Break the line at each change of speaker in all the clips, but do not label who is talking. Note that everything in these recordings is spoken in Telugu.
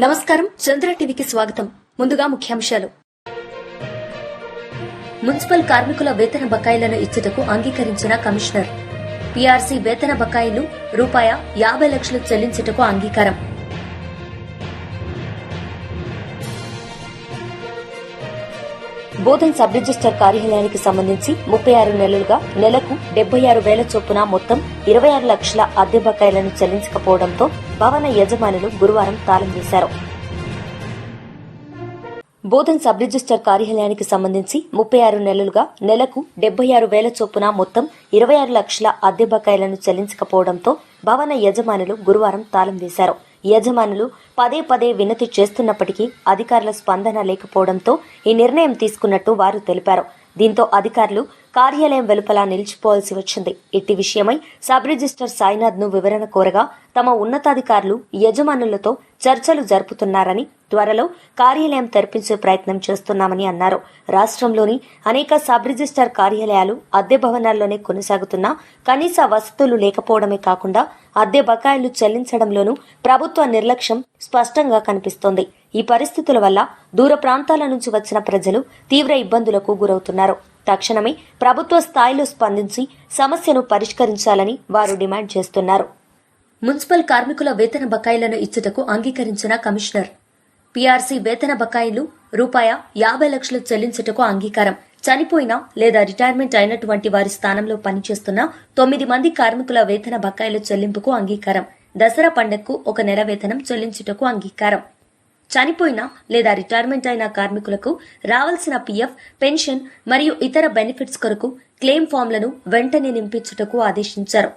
నమస్కారం, చంద్ర టీవీకి స్వాగతం. ముందుగా ముఖ్యాంశాలు. మున్సిపల్ కార్మికుల వేతన బకాయిలను ఇచ్చుటకు అంగీకరించిన కమిషనర్. పీఆర్సీ వేతన బకాయిలు ₹50,00,000 చెల్లించుటకు అంగీకారం. బోధన్ సబ్ రిజిస్టర్ కార్యాలయానికి సంబంధించి 36 నెలలుగా నెలకు 76,000 చొప్పున మొత్తం 26 లక్షల అద్దె బకాయిలను చెల్లించకపోవడంతో భవన యజమానులు గురువారం తాళం వేశారు. బోధన్ సబ్ రిజిస్టర్ కార్యాలయానికి సంబంధించి 36 నెలలుగా నెలకు 76,000 చొప్పున మొత్తం 26 లక్షల అద్దె బకాయిలను చెల్లించకపోవడంతో భవన యజమానులు గురువారం తాళం వేశారు. యజమానులు పదే వినతి చేస్తున్నప్పటికీ అధికారుల స్పందన లేకపోవడంతో ఈ నిర్ణయం తీసుకున్నట్టు వారు తెలిపారు. దీంతో అధికారులు కార్యాలయం వెలుపల నిలిచిపోవాల్సి వచ్చింది. ఇట్టి విషయమై సబ్ రిజిస్టర్ సాయినాథ్ ను వివరణ కోరగా తమ ఉన్నతాధికారులు యజమానులతో చర్చలు జరుపుతున్నారని, త్వరలో కార్యాలయం తెరిపించే ప్రయత్నం చేస్తున్నామని అన్నారు. రాష్ట్రంలోని అనేక సబ్ రిజిస్టర్ కార్యాలయాలు అద్దె భవనాల్లోనే కొనసాగుతున్నా కనీస వసతులు లేకపోవడమే కాకుండా అద్దె బకాయిలు చెల్లించడంలోనూ ప్రభుత్వ నిర్లక్ష్యం స్పష్టంగా కనిపిస్తోంది. ఈ పరిస్థితుల వల్ల దూర ప్రాంతాల నుంచి వచ్చిన ప్రజలు తీవ్ర ఇబ్బందులకు గురవుతున్నారు. తక్షణమే ప్రభుత్వ స్థాయిలో స్పందించి సమస్యను పరిష్కరించాలని వారు డిమాండ్ చేస్తున్నారు. మున్సిపల్ కార్మికుల వేతన బకాయిలను ఇచ్చుటకు అంగీకరించిన కమిషనర్. పీఆర్సీ వేతన బకాయిలు ₹50,00,000 చెల్లించుటకు అంగీకారం. చనిపోయిన లేదా రిటైర్మెంట్ అయినటువంటి వారి స్థానంలో పనిచేస్తున్న 9 మంది కార్మికుల వేతన బకాయిల చెల్లింపుకు అంగీకారం. దసరా పండగకు 1 నెల వేతనం చెల్లించుటకు అంగీకారం. చనిపోయిన లేదా రిటైర్మెంట్ అయిన కార్మికులకు రావాల్సిన పీఎఫ్, పెన్షన్ మరియు ఇతర బెనిఫిట్స్ కొరకు క్లెయిమ్ ఫామ్లను వెంటనే నింపించుటకు ఆదేశించారు.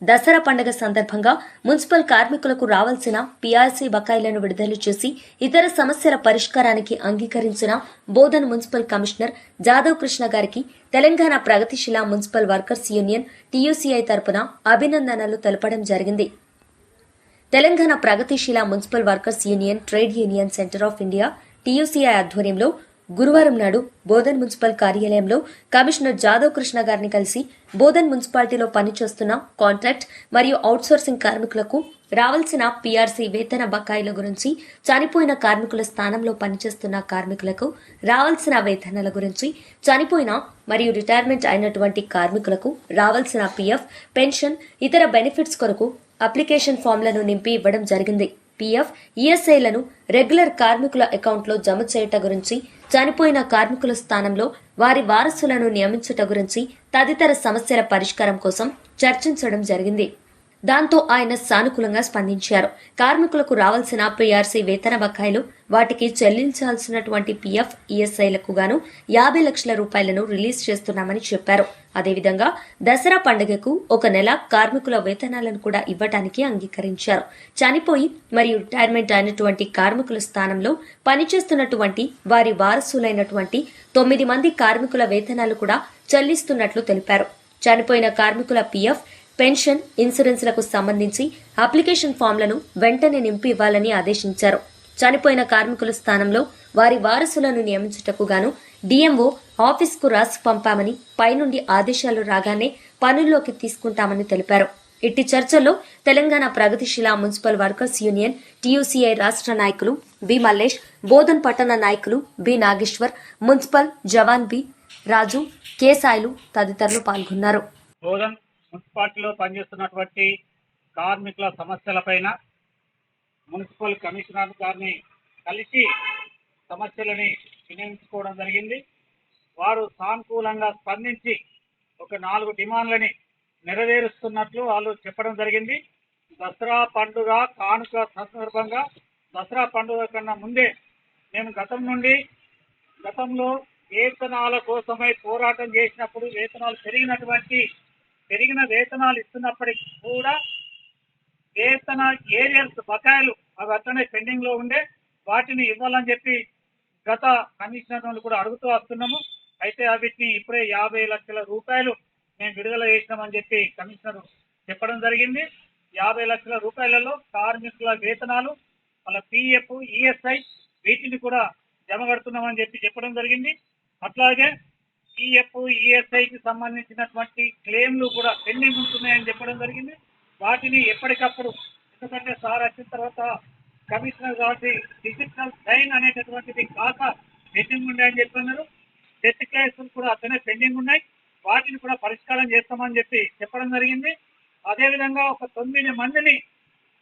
దసరా పండుగ సందర్భంగా మున్సిపల్ కార్మికులకు రావాల్సిన పీఆర్సీ బకాయిలను విడుదల చేసి ఇతర సమస్యల పరిష్కారానికి అంగీకరించిన బోధన్ మున్సిపల్ కమిషనర్ జాదవ్ కృష్ణ గారికి తెలంగాణ ప్రగతిశీల మున్సిపల్ వర్కర్స్ యూనియన్ టీయూసీఐ తరపున అభినందనలు తెలపడం జరిగింది. తెలంగాణ ప్రగతిశీల municipal workers union trade union centre of India TUCI ఆధ్వర్యంలో గురువారం నాడు బోధన్ మున్సిపల్ కార్యాలయంలో కమిషనర్ జాదవ్ కృష్ణ గారిని కలిసి బోధన్ మున్సిపాలిటీలో పనిచేస్తున్న కాంట్రాక్ట్ మరియు అవుట్సోర్సింగ్ కార్మికులకు రావాల్సిన పీఆర్సీ వేతన బకాయిల గురించి, చనిపోయిన కార్మికుల స్థానంలో పనిచేస్తున్న కార్మికులకు రావాల్సిన వేతనాల గురించి, చనిపోయిన మరియు రిటైర్మెంట్ అయినటువంటి కార్మికులకు రావాల్సిన పీఎఫ్, పెన్షన్, ఇతర బెనిఫిట్స్ కొరకు అప్లికేషన్ ఫామ్లను నింపి ఇవ్వడం జరిగింది. పీఎఫ్, ఈఎస్ఐలను రెగ్యులర్ కార్మికుల అకౌంట్లో జమ చేయట గురించి, చనిపోయిన కార్మికుల స్థానంలో వారి వారసులను నియమించుట గురించి తదితర సమస్యల పరిష్కారం కోసం చర్చించడం జరిగింది. దాంతో ఆయన సానుకూలంగా స్పందించారు. కార్మికులకు రావాల్సిన పీఆర్సీ వేతన బకాయిలు, వాటికి చెల్లించాల్సినటువంటి పీఎఫ్, ఈఎస్ఐలకు గాను ₹50,00,000 రిలీజ్ చేస్తున్నామని చెప్పారు. అదేవిధంగా దసరా పండుగకు 1 నెల కార్మికుల వేతనాలను కూడా ఇవ్వటానికి అంగీకరించారు. చనిపోయి మరియు రిటైర్మెంట్ అయినటువంటి కార్మికుల స్థానంలో పనిచేస్తున్నటువంటి వారి వారసులైనటువంటి 9 మంది కార్మికుల వేతనాలు కూడా చెల్లిస్తున్నట్లు తెలిపారు. చనిపోయిన కార్మికుల పీఎఫ్, పెన్షన్, ఇన్సూరెన్స్లకు సంబంధించి అప్లికేషన్ ఫామ్లను వెంటనే నింపి ఇవ్వాలని ఆదేశించారు. చనిపోయిన కార్మికుల స్థానంలో వారి వారసులను నియమించుటకు గాను డిఎంఓ ఆఫీస్కు రాసి పంపామని, పైనుండి ఆదేశాలు రాగానే పనుల్లోకి తీసుకుంటామని తెలిపారు. ఇట్టి చర్చల్లో తెలంగాణ ప్రగతిశీల మున్సిపల్ వర్కర్స్ యూనియన్ టీయూసీఐ రాష్ట్ర నాయకులు బి మల్లేష్, బోధన్ పట్టణ నాయకులు బి నాగేశ్వర్, మున్సిపల్ జవాన్ బి రాజు, కె సాయిలు తదితరులు పాల్గొన్నారు.
మున్సిపాలిటీలో పనిచేస్తున్నటువంటి కార్మికుల సమస్యలపైన మున్సిపల్ కమిషనర్ గారిని కలిసి సమస్యలని వినియోగించుకోవడం జరిగింది. వారు సానుకూలంగా స్పందించి ఒక 4 డిమాండ్లని నెరవేరుస్తున్నట్లు వాళ్ళు చెప్పడం జరిగింది. దసరా పండుగ కానుక సందర్భంగా దసరా పండుగ కన్నా ముందే మేము గతంలో వేతనాల కోసమై పోరాటం చేసినప్పుడు వేతనాలు పెరిగిన వేతనాలు ఇస్తున్నప్పటికీ కూడా వేతన ఏరియల్స్ బకాయిలు అవి అట్లనే పెండింగ్ లో ఉండే వాటిని ఇవ్వాలని చెప్పి గత కమిషనర్ కూడా అడుగుతూ వస్తున్నాము. అయితే వీటిని ఇప్పుడే ₹50,00,000 మేము విడుదల చేసినామని చెప్పి కమిషనర్ చెప్పడం జరిగింది. ₹50,00,000 కార్మికుల వేతనాలు, వాళ్ళ పీఎఫ్, ఈఎస్ఐ వీటిని కూడా జమ కడుతున్నామని చెప్పడం జరిగింది. అట్లాగే పీఎఫ్, ఈఎస్ఐకి సంబంధించినటువంటి క్లెయిమ్లు కూడా పెండింగ్ ఉంటున్నాయని చెప్పడం జరిగింది. వాటిని ఎప్పటికప్పుడు, ఎందుకంటే సార్ వచ్చిన తర్వాత కమిషనర్ కాబట్టి ఫిజికల్ సైన్ అనేటటువంటిది కాక పెండింగ్ ఉన్నాయి అని చెప్పన్నారు. డెత్ కేసులు కూడా అతనే పెండింగ్ ఉన్నాయి, వాటిని కూడా పరిష్కారం చేస్తామని చెప్పడం జరిగింది. అదేవిధంగా ఒక 9 మందిని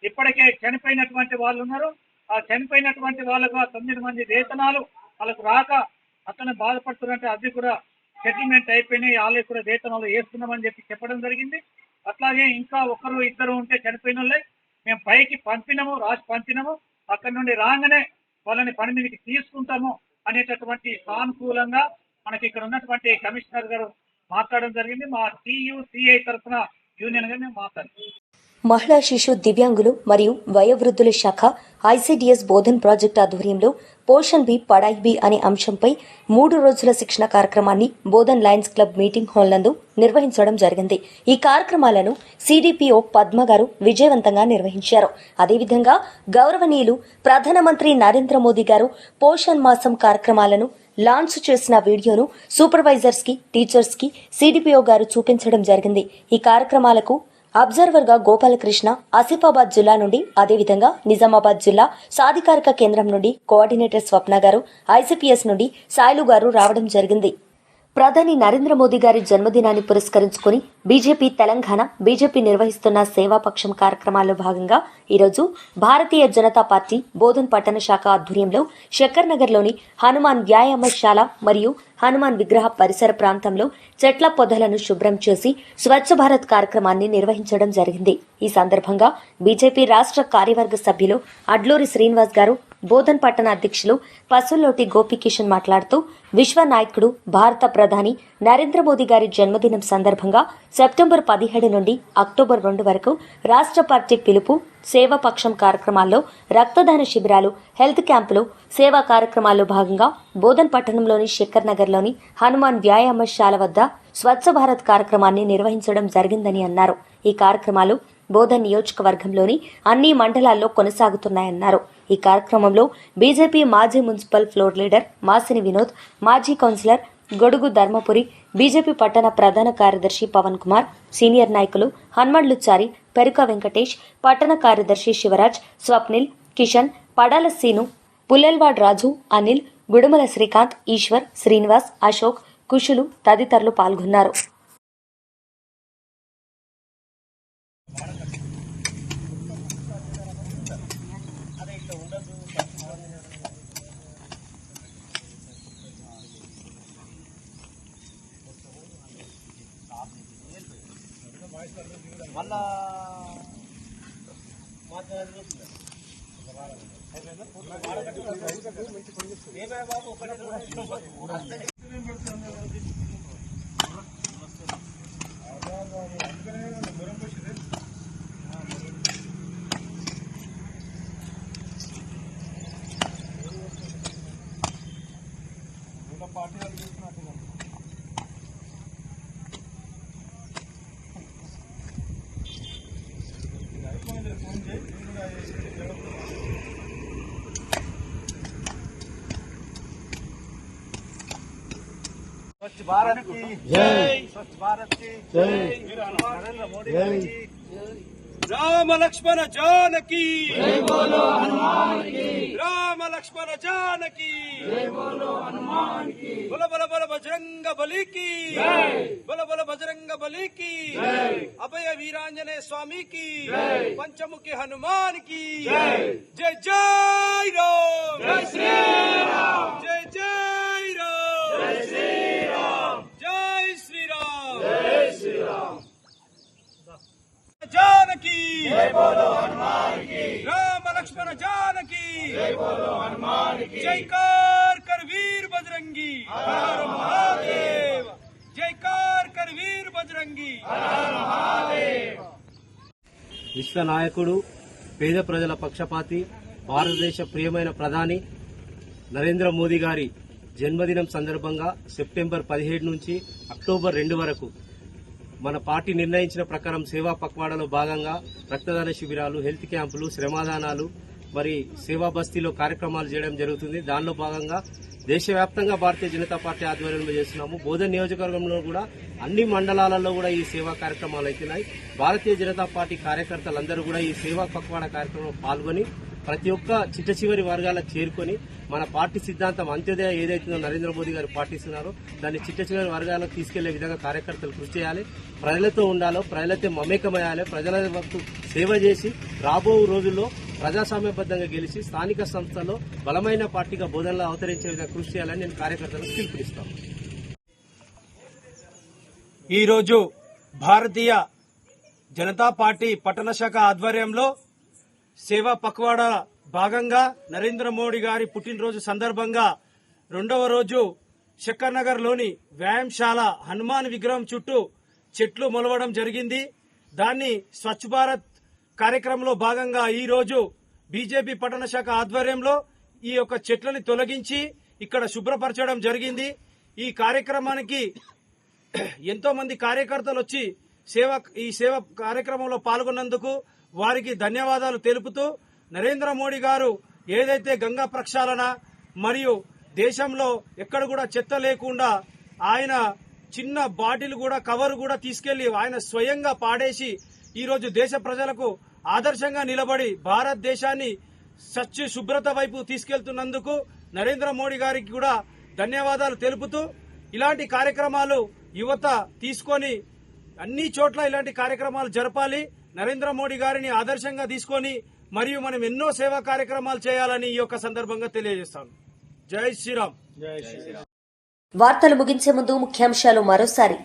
ఇప్పటికే చనిపోయినటువంటి వాళ్ళు ఉన్నారు. ఆ చనిపోయినటువంటి వాళ్ళకు ఆ 9 మంది వేతనాలు వాళ్ళకు రాక అతను బాధపడుతున్నారంటే అది కూడా సెటిల్మెంట్ అయిపోయినాయి, వాళ్ళకి కూడా వేతనాలు వేస్తున్నామని చెప్పడం జరిగింది. అట్లాగే ఇంకా 1-2 ఉంటే చనిపోయిన వాళ్ళే మేము పైకి రాసి పంపినాము, అక్కడి నుండి రాగానే వాళ్ళని పని మీదకి తీసుకుంటాము అనేటటువంటి సానుకూలంగా మనకి ఇక్కడ ఉన్నటువంటి కమిషనర్ గారు మాట్లాడడం జరిగింది. మా TUCI తరఫున యూనియన్ గా మేము మాట్లాడాం.
మహిళా శిశు దివ్యాంగులు మరియు వయోవృద్ధుల శాఖ ఐసిడిఎస్ బోధన్ ప్రాజెక్టు ఆధ్వర్యంలో పోషణ్ బి పడాయి బి అనే అంశంపై 3 రోజుల శిక్షణ కార్యక్రమాన్ని Bodhan Lions club meeting hall నందు నిర్వహించడం జరిగింది. ఈ కార్యక్రమాలను సిడిపిఓ పద్మ గారు విజయవంతంగా నిర్వహించారు. అదేవిధంగా గౌరవనీయులు ప్రధానమంత్రి నరేంద్ర మోదీ గారు పోషణ్ మాసం కార్యక్రమాలను లాంచ్ చేసిన వీడియోను సూపర్వైజర్స్ కి, టీచర్స్ కి సిడిపిఓ గారు చూపించడం జరిగింది. ఈ కార్యక్రమాలకు అబ్జర్వర్ గా గోపాలకృష్ణ ఆసిఫాబాద్ జిల్లా నుండి, అదేవిధంగా నిజామాబాద్ జిల్లా సాధికారిక కేంద్రం నుండి కోఆర్డినేటర్ స్వప్న గారు, ఐసిపిఎస్ నుండి సాయిలు గారు రావడం జరిగింది. ప్రధాని నరేంద్ర మోదీ గారి జన్మదినాన్ని పురస్కరించుకుని బీజేపీ తెలంగాణ బీజేపీ నిర్వహిస్తున్న సేవాపక్షం కార్యక్రమాల్లో భాగంగా ఈరోజు భారతీయ జనతా పార్టీ బోధన్ పట్టణ శాఖ ఆధ్వర్యంలో శక్కర్ నగర్లోని హనుమాన్ వ్యాయామశాల మరియు హనుమాన్ విగ్రహ పరిసర ప్రాంతంలో చెట్ల పొదలను శుభ్రం చేసి స్వచ్ఛ భారత్ కార్యక్రమాన్ని నిర్వహించడం జరిగింది. ఈ సందర్భంగా బీజేపీ రాష్ట్ర కార్యవర్గ సభ్యులు అడ్లూరి శ్రీనివాస్ గారు, బోధన్ పట్టణ అధ్యక్షులు పసుల్లోటి గోపికిషన్ మాట్లాడుతూ విశ్వ నాయకుడు భారత ప్రధాని నరేంద్ర మోదీ గారి జన్మదినం సందర్భంగా సెప్టెంబర్ 17 నుండి అక్టోబర్ 2 వరకు రాష్ట్ర పార్టీ పిలుపు సేవాపక్షం కార్యక్రమాల్లో రక్తదాన శిబిరాలు, హెల్త్ క్యాంపులు, సేవా కార్యక్రమాల్లో భాగంగా బోధన్ పట్టణంలోని శక్కర్ నగర్లోని హనుమాన్ వ్యాయామశాల వద్ద స్వచ్ఛ భారత్ కార్యక్రమాన్ని నిర్వహించడం జరిగిందని అన్నారు. ఈ కార్యక్రమాలు బోధన్ నియోజకవర్గంలోని అన్ని మండలాల్లో కొనసాగుతున్నాయన్నారు. ఈ కార్యక్రమంలో బీజేపీ మాజీ మున్సిపల్ ఫ్లోర్ లీడర్ మాసిని వినోద్, మాజీ కౌన్సిలర్ గొడుగు ధర్మపురి, బీజేపీ పట్టణ ప్రధాన కార్యదర్శి పవన్ కుమార్, సీనియర్ నాయకులు హన్మండ్లుచారి, పెరుక వెంకటేష్, పట్టణ కార్యదర్శి శివరాజ్, స్వప్నిల్, కిషన్, పడాల సీను, పుల్లెల్వాడ్ రాజు, అనిల్, గుడుమల శ్రీకాంత్, ఈశ్వర్, శ్రీనివాస్, అశోక్, కుషులు తదితరులు పాల్గొన్నారు.
स्वच्छ भारत की जय, स्वच्छ भारत की जय, नरेंद्र मोदी की राम लक्ष्मण जानकी जय बोलो हनुमान की, राम लक्ष्मण जानकी जय बोलो हनुमान की, बोलो बोलो बोलो बजरंग बली की जय, बोलो बोलो बजरंग बली की जय, अभय वीरांजनेय स्वामी की जय, पंचमुखी हनुमान की जय, जय जय राम, जय श्री राम, जय जय राम, जय श्री राम, जय श्री राम, जय श्री राम, जानकी जय बोलो हनुमान की, राम लक्ष्मण जानकी जय बोलो हनुमान की, जयकार कर वीर बजरंगी हर हर महादेव, जयकार कर वीर बजरंगी हर हर महादेव.
విశ్వ నాయకుడు, పేద ప్రజల పక్షపాతి, భారతదేశ ప్రియమైన ప్రధాని నరేంద్ర మోదీ గారి జన్మదినం సందర్భంగా సెప్టెంబర్ 17 నుంచి అక్టోబర్ 2 వరకు మన పార్టీ నిర్ణయించిన ప్రకారం సేవా పక్వాడలో భాగంగా రక్తదాన శిబిరాలు, హెల్త్ క్యాంపులు, శ్రమదానాలు, మరి సేవా బస్తీలో కార్యక్రమాలు చేయడం జరుగుతుంది. దానిలో భాగంగా దేశవ్యాప్తంగా భారతీయ జనతా పార్టీ ఆధ్వర్యంలో చేస్తున్నాము. బోధన్ నియోజకవర్గంలో కూడా అన్ని మండలాలలో కూడా ఈ సేవా కార్యక్రమాలు అవుతున్నాయి. భారతీయ జనతా పార్టీ కార్యకర్తలందరూ కూడా ఈ సేవా పక్వాడ కార్యక్రమంలో పాల్గొని ప్రతి ఒక్క చిట్ట చివరి వర్గాలకు చేరుకొని మన పార్టీ సిద్ధాంతం అంత్యోదయ ఏదైతుందో నరేంద్ర మోదీ గారు పాటిస్తున్నారో దాన్ని చిట్ట చివరి వర్గాలకు తీసుకెళ్లే విధంగా కార్యకర్తలు కృషి చేయాలి. ప్రజలతో ఉండాలో, ప్రజలతో మమేకమయ్యాలి, ప్రజల వరకు సేవ చేసి రాబో రోజుల్లో ప్రజాస్వామ్యబద్దంగా గెలిచి స్థానిక సంస్థల్లో బలమైన పార్టీగా బోధనలో అవతరించే విధంగా కృషి చేయాలని నేను కార్యకర్తలకు పిలుపునిస్తాను.
ఈరోజు భారతీయ జనతా పార్టీ పట్టణ శాఖ ఆధ్వర్యంలో సేవా పక్వాడా భాగంగా నరేంద్ర మోడీ గారి పుట్టినరోజు సందర్భంగా 2వ రోజు శక్కర్ నగర్ లోని వ్యాయామశాల హనుమాన్ విగ్రహం చుట్టూ చెట్లు మొలవడం జరిగింది. దాన్ని స్వచ్ఛ భారత్ కార్యక్రమంలో భాగంగా ఈ రోజు బీజేపీ పట్టణ శాఖ ఆధ్వర్యంలో ఈ యొక్క చెట్లని తొలగించి ఇక్కడ శుభ్రపరచడం జరిగింది. ఈ కార్యక్రమానికి ఎంతో మంది కార్యకర్తలు వచ్చి ఈ సేవ కార్యక్రమంలో పాల్గొన్నందుకు వారికి ధన్యవాదాలు తెలుపుతూ నరేంద్ర మోడీ గారు ఏదైతే గంగా ప్రక్షాళన మరియు దేశంలో ఎక్కడ కూడా చెత్త లేకుండా ఆయన చిన్న బాటిల్ కూడా కవర్ కూడా తీసుకెళ్లి ఆయన స్వయంగా పాడేసి ఈరోజు దేశ ప్రజలకు ఆదర్శంగా నిలబడి భారతదేశాన్ని స్వచ్ఛ శుభ్రత వైపు తీసుకెళ్తున్నందుకు నరేంద్ర మోడీ గారికి కూడా ధన్యవాదాలు తెలుపుతూ ఇలాంటి కార్యక్రమాలు యువత తీసుకొని అన్ని చోట్ల ఇలాంటి కార్యక్రమాలు జరపాలి. నరేంద్ర మోడీ గారిని ఆదర్శంగా తీసుకొని మరియు మనం ఎన్నో సేవా కార్యక్రమాలు చేయాలని ఈ యొక్క సందర్భంగా తెలియజేస్తాను. జై శ్రీరామ్.
వార్తలు ముగించే ముందు ముఖ్యాంశాలు మరోసారి.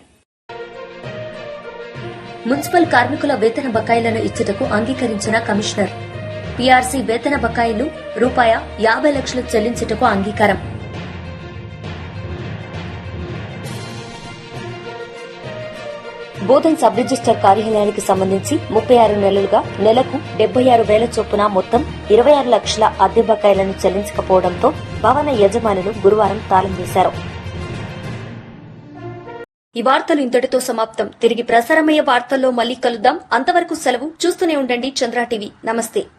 మున్సిపల్ కార్మికుల వేతన బకాయిలను ఇచ్చుటకు అంగీకరించిన కమిషనర్. పీఆర్సీ వేతన బకాయిలు ₹50 లక్షలు చెల్లించుటకు అంగీకారం. బోధన్ సబ్ రిజిస్టర్ కార్యాలయానికి సంబంధించి 36 నెలలుగా నెలకు 76,000 చొప్పున మొత్తం 26 లక్షల అద్దె బకాయిలను చెల్లించకపోవడంతో భవన యజమానులు గురువారం తాళం వేశారు. ఈ వార్తలు ఇంతటితో సమాప్తం. తిరిగి ప్రసారమయ్యే వార్తల్లో మళ్లీ కలుద్దాం. అంతవరకు సెలవు. చూస్తూనే ఉండండి చంద్ర టీవీ. నమస్తే.